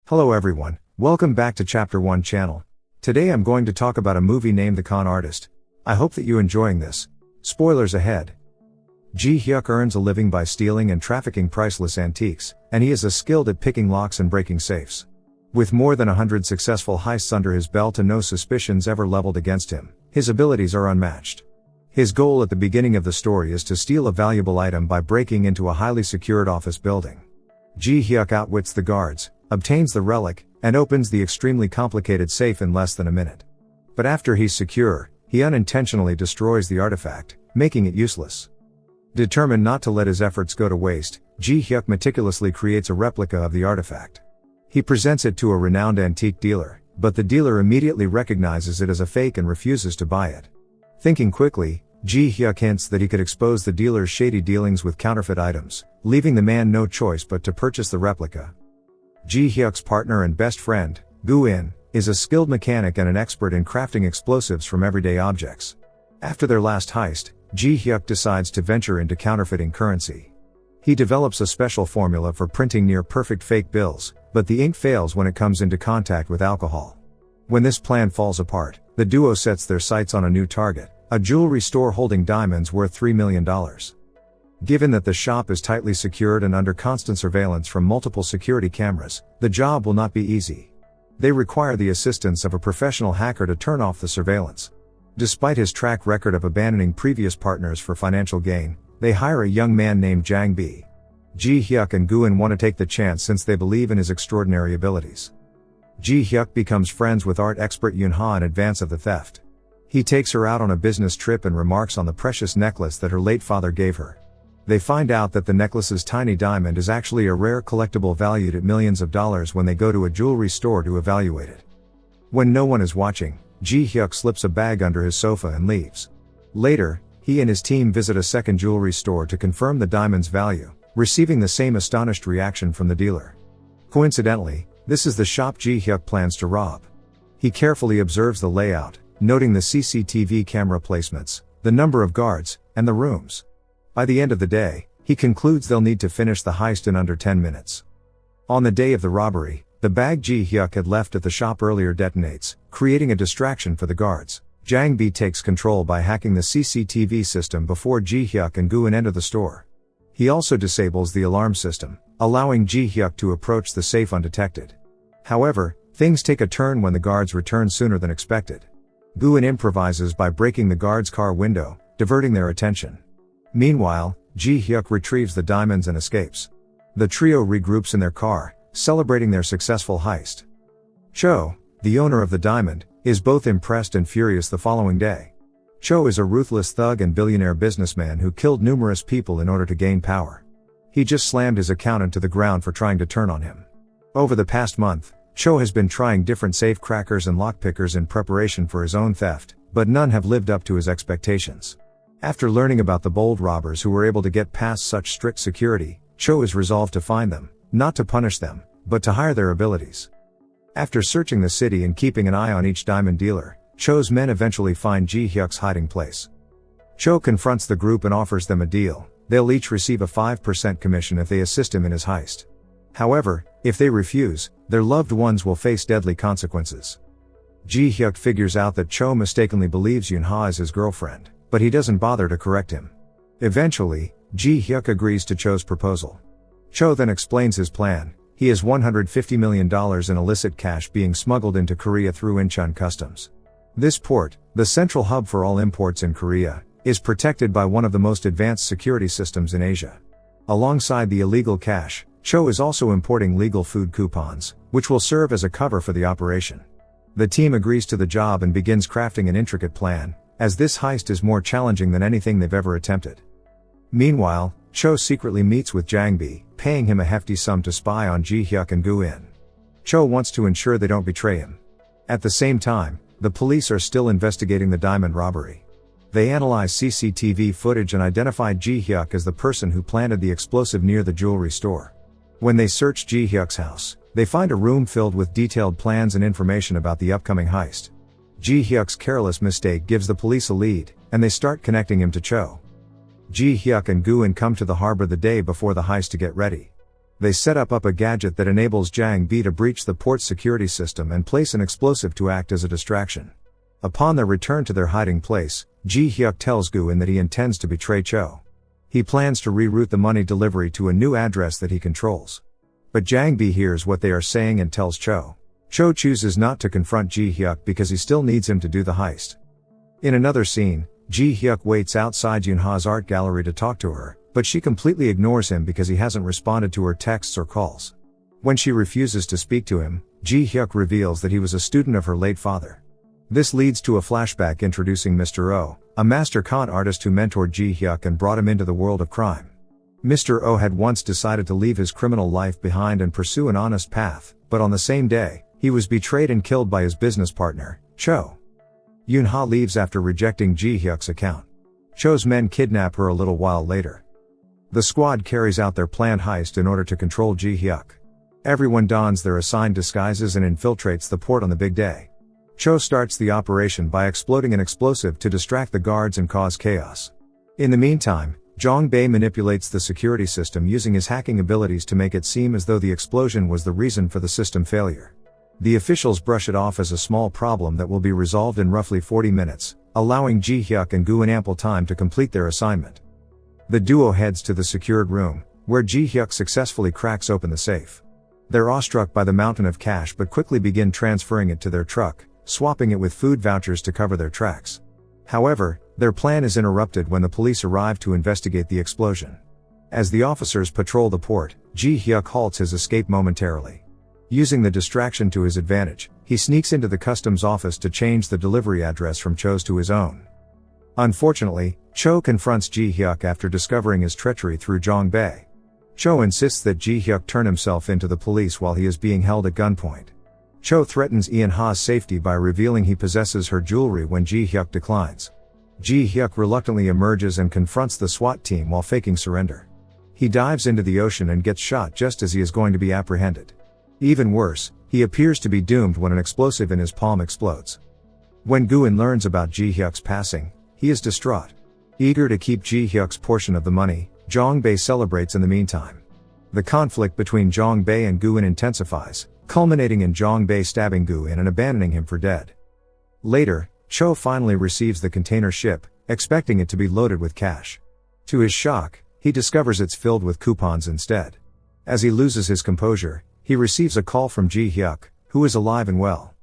Hello everyone, welcome back to Chapter 1 channel. Today I'm going to talk about a movie named The Con Artist. I hope that you're enjoying this. Spoilers ahead. Ji Hyuk earns a living by stealing and trafficking priceless antiques, and he is skilled at picking locks and breaking safes. With more than 100 successful heists under his belt and no suspicions ever leveled against him, his abilities are unmatched. His goal at the beginning of the story is to steal a valuable item by breaking into a highly secured office building. Ji Hyuk outwits the guards, obtains the relic, and opens the extremely complicated safe in less than a minute. But after he's secure, he unintentionally destroys the artifact, making it useless. Determined not to let his efforts go to waste, Ji Hyuk meticulously creates a replica of the artifact. He presents it to a renowned antique dealer, but the dealer immediately recognizes it as a fake and refuses to buy it. Thinking quickly, Ji Hyuk hints that he could expose the dealer's shady dealings with counterfeit items, leaving the man no choice but to purchase the replica. Ji Hyuk's partner and best friend, Gu-in, is a skilled mechanic and an expert in crafting explosives from everyday objects. After their last heist, Ji Hyuk decides to venture into counterfeiting currency. He develops a special formula for printing near-perfect fake bills, but the ink fails when it comes into contact with alcohol. When this plan falls apart, the duo sets their sights on a new target, a jewelry store holding diamonds worth $3 million. Given that the shop is tightly secured and under constant surveillance from multiple security cameras, the job will not be easy. They require the assistance of a professional hacker to turn off the surveillance. Despite his track record of abandoning previous partners for financial gain, they hire a young man named Jang Bi. Ji Hyuk and Gu-in want to take the chance since they believe in his extraordinary abilities. Ji Hyuk becomes friends with art expert Yoon-ha in advance of the theft. He takes her out on a business trip and remarks on the precious necklace that her late father gave her. They find out that the necklace's tiny diamond is actually a rare collectible valued at millions of dollars when they go to a jewelry store to evaluate it. When no one is watching, Ji Hyuk slips a bag under his sofa and leaves. Later, he and his team visit a second jewelry store to confirm the diamond's value, receiving the same astonished reaction from the dealer. Coincidentally, this is the shop Ji Hyuk plans to rob. He carefully observes the layout, noting the CCTV camera placements, the number of guards, and the rooms. By the end of the day, he concludes they'll need to finish the heist in under 10 minutes. On the day of the robbery, the bag Ji Hyuk had left at the shop earlier detonates, creating a distraction for the guards. Jang Bi takes control by hacking the CCTV system before Ji Hyuk and Gu-in enter the store. He also disables the alarm system, allowing Ji Hyuk to approach the safe undetected. However, things take a turn when the guards return sooner than expected. Gu-in improvises by breaking the guard's car window, diverting their attention. Meanwhile, Ji Hyuk retrieves the diamonds and escapes. The trio regroups in their car, celebrating their successful heist. Cho, the owner of the diamond, is both impressed and furious the following day. Cho is a ruthless thug and billionaire businessman who killed numerous people in order to gain power. He just slammed his accountant to the ground for trying to turn on him. Over the past month, Cho has been trying different safe crackers and lockpickers in preparation for his own theft, but none have lived up to his expectations. After learning about the bold robbers who were able to get past such strict security, Cho is resolved to find them, not to punish them, but to hire their abilities. After searching the city and keeping an eye on each diamond dealer, Cho's men eventually find Ji Hyuk's hiding place. Cho confronts the group and offers them a deal. They'll each receive a 5% commission if they assist him in his heist. However, if they refuse, their loved ones will face deadly consequences. Ji Hyuk figures out that Cho mistakenly believes Yoon-ha is his girlfriend, but he doesn't bother to correct him. Eventually, Ji Hyuk agrees to Cho's proposal. Cho then explains his plan. He has $150 million in illicit cash being smuggled into Korea through Incheon Customs. This port, the central hub for all imports in Korea, is protected by one of the most advanced security systems in Asia. Alongside the illegal cash, Cho is also importing legal food coupons, which will serve as a cover for the operation. The team agrees to the job and begins crafting an intricate plan, as this heist is more challenging than anything they've ever attempted. Meanwhile, Cho secretly meets with Jang Bi, paying him a hefty sum to spy on Ji Hyuk and Gu-in. Cho wants to ensure they don't betray him. At the same time, the police are still investigating the diamond robbery. They analyze CCTV footage and identify Ji Hyuk as the person who planted the explosive near the jewelry store. When they search Ji Hyuk's house, they find a room filled with detailed plans and information about the upcoming heist. Ji Hyuk's careless mistake gives the police a lead, and they start connecting him to Cho. Ji Hyuk and Gu-in come to the harbor the day before the heist to get ready. They set up a gadget that enables Jang Bi to breach the port's security system and place an explosive to act as a distraction. Upon their return to their hiding place, Ji Hyuk tells Gu-in that he intends to betray Cho. He plans to reroute the money delivery to a new address that he controls. But Jang Bi hears what they are saying and tells Cho. Cho chooses not to confront Ji Hyuk because he still needs him to do the heist. In another scene, Ji Hyuk waits outside Yoonha's art gallery to talk to her, but she completely ignores him because he hasn't responded to her texts or calls. When she refuses to speak to him, Ji Hyuk reveals that he was a student of her late father. This leads to a flashback introducing Mr. Oh, a master con artist who mentored Ji Hyuk and brought him into the world of crime. Mr. Oh had once decided to leave his criminal life behind and pursue an honest path, but on the same day, he was betrayed and killed by his business partner, Cho. Yoonha leaves after rejecting Ji Hyuk's account. Cho's men kidnap her a little while later. The squad carries out their planned heist in order to control Ji Hyuk. Everyone dons their assigned disguises and infiltrates the port on the big day. Cho starts the operation by exploding an explosive to distract the guards and cause chaos. In the meantime, Jong Bae manipulates the security system using his hacking abilities to make it seem as though the explosion was the reason for the system failure. The officials brush it off as a small problem that will be resolved in roughly 40 minutes, allowing Ji Hyuk and Gu-in ample time to complete their assignment. The duo heads to the secured room, where Ji Hyuk successfully cracks open the safe. They're awestruck by the mountain of cash but quickly begin transferring it to their truck, swapping it with food vouchers to cover their tracks. However, their plan is interrupted when the police arrive to investigate the explosion. As the officers patrol the port, Ji Hyuk halts his escape momentarily. Using the distraction to his advantage, he sneaks into the customs office to change the delivery address from Cho's to his own. Unfortunately, Cho confronts Ji Hyuk after discovering his treachery through Jong Bae. Cho insists that Ji Hyuk turn himself into the police while he is being held at gunpoint. Cho threatens Yoonha's safety by revealing he possesses her jewelry when Ji Hyuk declines. Ji Hyuk reluctantly emerges and confronts the SWAT team while faking surrender. He dives into the ocean and gets shot just as he is going to be apprehended. Even worse, he appears to be doomed when an explosive in his palm explodes. When Gu-in learns about Ji Hyuk's passing, he is distraught. Eager to keep Ji Hyuk's portion of the money, Jong Bae celebrates in the meantime. The conflict between Jong Bae and Gu-in intensifies, culminating in Jong Bae stabbing Gu-in and abandoning him for dead. Later, Cho finally receives the container ship, expecting it to be loaded with cash. To his shock, he discovers it's filled with coupons instead. As he loses his composure, he receives a call from Ji Hyuk, who is alive and well.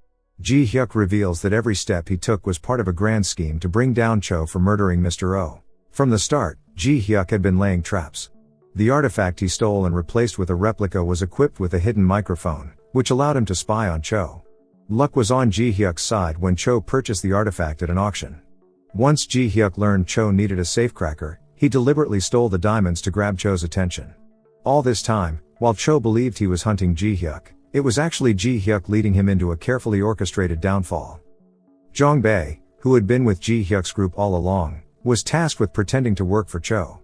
Ji Hyuk reveals that every step he took was part of a grand scheme to bring down Cho for murdering Mr. Oh. From the start, Ji Hyuk had been laying traps. The artifact he stole and replaced with a replica was equipped with a hidden microphone, which allowed him to spy on Cho. Luck was on Ji Hyuk's side when Cho purchased the artifact at an auction. Once Ji Hyuk learned Cho needed a safecracker, he deliberately stole the diamonds to grab Cho's attention. All this time, while Cho believed he was hunting Ji Hyuk, it was actually Ji Hyuk leading him into a carefully orchestrated downfall. Jong Bae, who had been with Ji Hyuk's group all along, was tasked with pretending to work for Cho.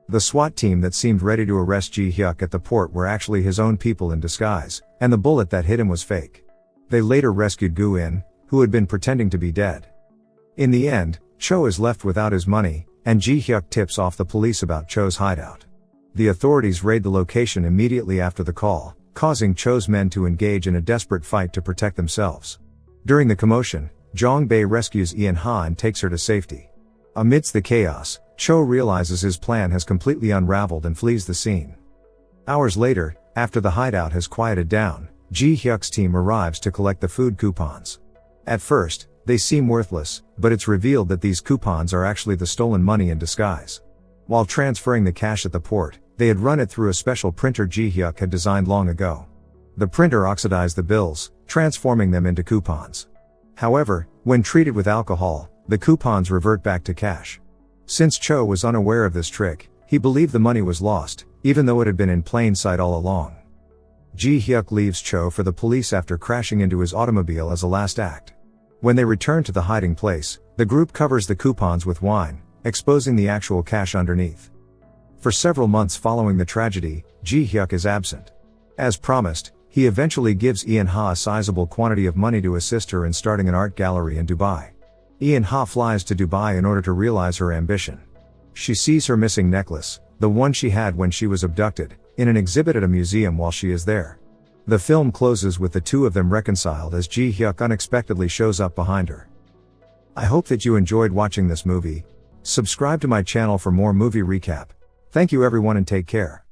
The SWAT team that seemed ready to arrest Ji Hyuk at the port were actually his own people in disguise, and the bullet that hit him was fake. They later rescued Gu-in, who had been pretending to be dead. In the end, Cho is left without his money, and Ji Hyuk tips off the police about Cho's hideout. The authorities raid the location immediately after the call, causing Cho's men to engage in a desperate fight to protect themselves. During the commotion, Jong Bae rescues Yoonha and takes her to safety. Amidst the chaos, Cho realizes his plan has completely unraveled and flees the scene. Hours later, after the hideout has quieted down, Ji Hyuk's team arrives to collect the food coupons. At first, they seem worthless, but it's revealed that these coupons are actually the stolen money in disguise. While transferring the cash at the port, they had run it through a special printer Ji Hyuk had designed long ago. The printer oxidized the bills, transforming them into coupons. However, when treated with alcohol, the coupons revert back to cash. Since Cho was unaware of this trick, he believed the money was lost, even though it had been in plain sight all along. Ji Hyuk leaves Cho for the police after crashing into his automobile as a last act. When they return to the hiding place, the group covers the coupons with wine, exposing the actual cash underneath. For several months following the tragedy, Ji Hyuk is absent. As promised, he eventually gives Yoonha a sizable quantity of money to assist her in starting an art gallery in Dubai. Yoonha flies to Dubai in order to realize her ambition. She sees her missing necklace, the one she had when she was abducted, in an exhibit at a museum while she is there. The film closes with the two of them reconciled as Ji Hyuk unexpectedly shows up behind her. I hope that you enjoyed watching this movie. Subscribe to my channel for more movie recap. Thank you everyone and take care.